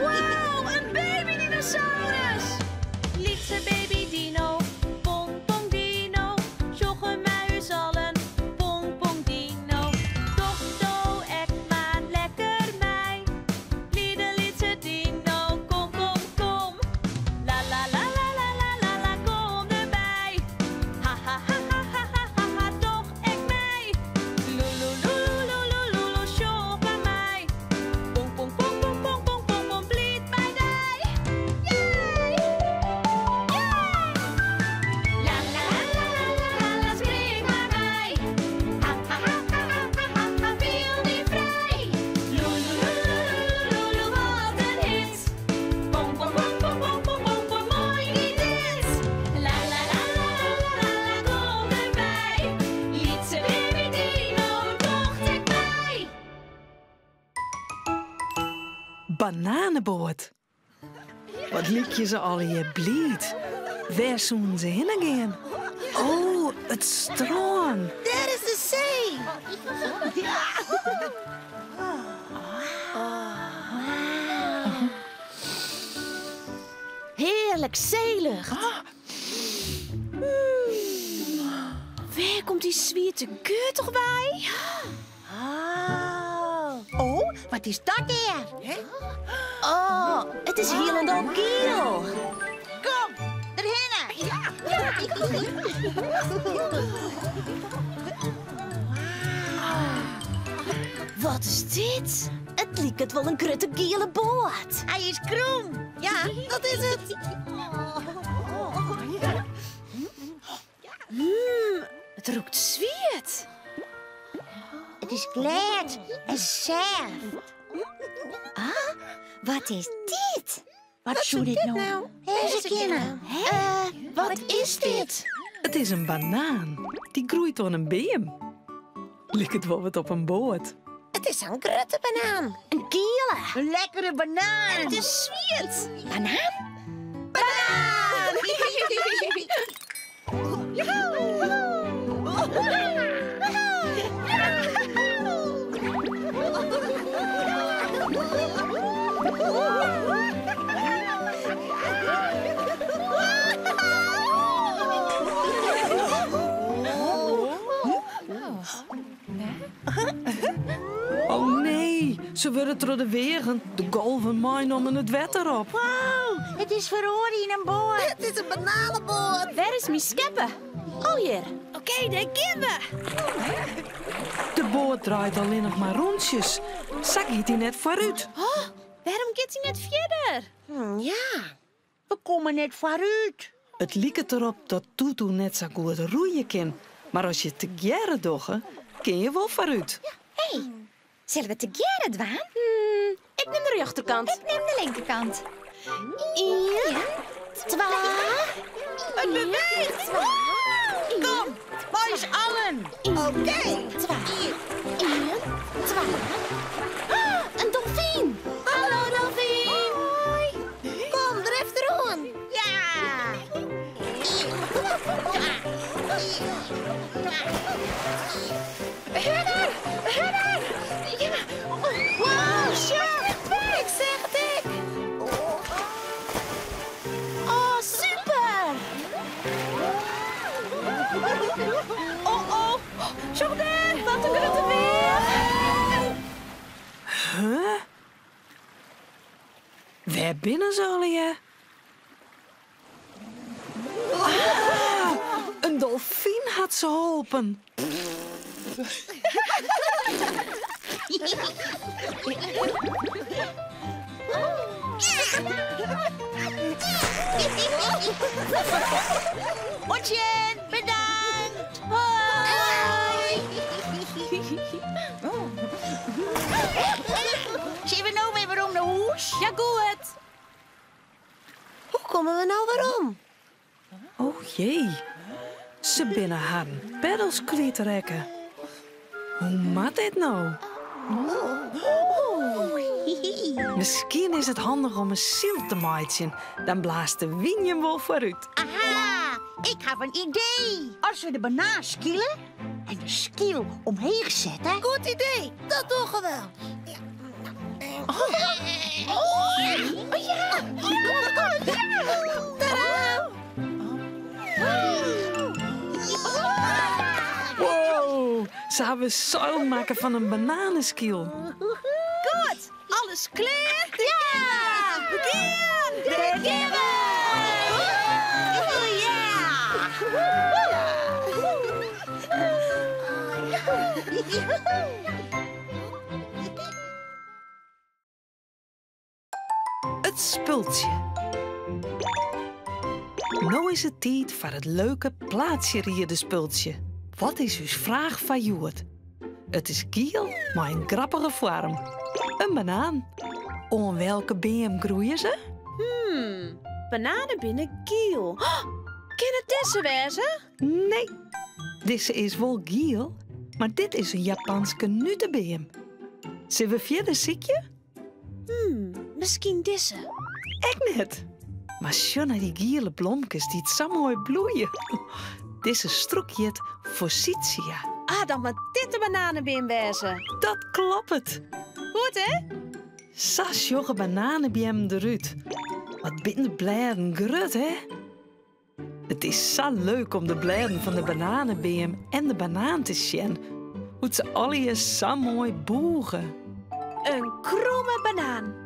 Wauw, een baby-dinosaurus! Lieve baby dino, pong pong dino. Joggen mij u allen, pong pong dino. Toch doe ik maar lekker mij. Lieve dino, kom kom kom. La la la la la la la la, kom erbij. Ha ha ha ha ha ha ha ha, toch ik mij. Lulu lulu lulu lulu, joggen mij. Pong pong pong pong pong pong pong pong, blied bij mij. Yay! La la la la la la la, spring maar bij. Ha ha ha ha ha ha ha, viel die vrij. Lulu lulu lulu, wat een hit. Pom pom pom pom pom pom pom pom, mooi niet dit. La la la la la la la, kom erbij. Lietse baby dino, tocht ik bij. Bananenboot. Wat liep je ze al hier blied? Waar zoen ze heen gaan? Oh, het strand. Daar is de zee. Heerlijk zeelucht. Waar komt die zwierte geur toch bij? Oh, wat is dat daar? Oh, het is heel en dan geel. Kom, erheen. Wat is dit? Het lijkt wel een grote gele boot. Hij is krom. Ja, dat is het. Het roekt zwiert. Het is glad en zacht. Wat is dit? Wat zou dit nou? Eens kennen. Wat is dit? Het is een banaan. Die groeit aan een beem. Lijkt het wel wat op een boot. Het is een grote banaan. Een gele. Een lekkere banaan. Het is zwiert. Banaan? banaan. Oh nee, ze worden door de wegen. De golven maaien het wetter op. Wow, het is verhoord in een boot. Het is een bananenboot. Waar is mijn scheppen? Oh, hier. Oké, daar gaan we. De boot draait alleen nog maar rondjes. Zag je die net vooruit? Oh, waarom gaat hij net verder? Ja, we komen net vooruit. Het lijkt erop dat Tutu net zo goed roeien kan. Maar als je te jaren dogge, kun je wel vooruit. Hey, zullen we te keren dwaan? Ik neem de rechterkant. Ik neem de linkerkant. 1, 2. Het beweegt. Kom, boys allen. Oké. 1, 2. Een dolfijn. Hallo, dolfijn. Hoi. Kom, drift erom. Ja. Herder. Ja. Wow, Sjaak. Ik zeg het. Oh, super. Oh. Jordan, wat een grote weer. Huh? Waar binnen ze al je? Een dolfijn had ze geholpen. Otjen, bedankt. Hoi. Zien we nou weer waarom naar huis? Ja, goed. Hoe komen we nou waarom? Oh jee, ze binnen haar peddels kwijtrekken. Hoe moet dit nou? Misschien is het handig om een ziel te maaien. Dan blaast de wind je wel vooruit. Aha, ik heb een idee. Als we de banaan skielen en de skiel omheen zetten. Goed idee, dat doen we wel. Wow, ze hebben zuil maken van een bananenskiel. Goed, alles klaar? Ja! Beginnen! Het spultje. Nou is het tijd voor het leuke plaatsje spultje. Wat is uw vraag van Joert? Het is kiel, maar een grappige vorm. Een banaan. Om welke boom groeien ze? Bananen binnen kiel. Oh, kan het deze wezen? Nee, deze is wel giel, maar dit is een Japanse nutenbeem. Zullen we verder ziekje? Misschien deze. Ik net. Maar schon naar die giele blomkes die het zo mooi bloeien. Deze stroekje het forsythia. Ah, dan moet dit de bananenbeem wezen. Dat klopt het. Goed, hè? Sas jogge bananenbeem eruit. Wat binnen de bladen grut, hè? Het is zo leuk om de bladen van de bananenbeem en de banaan te zien. Hoe ze alle zo mooi boegen. Een kromme banaan.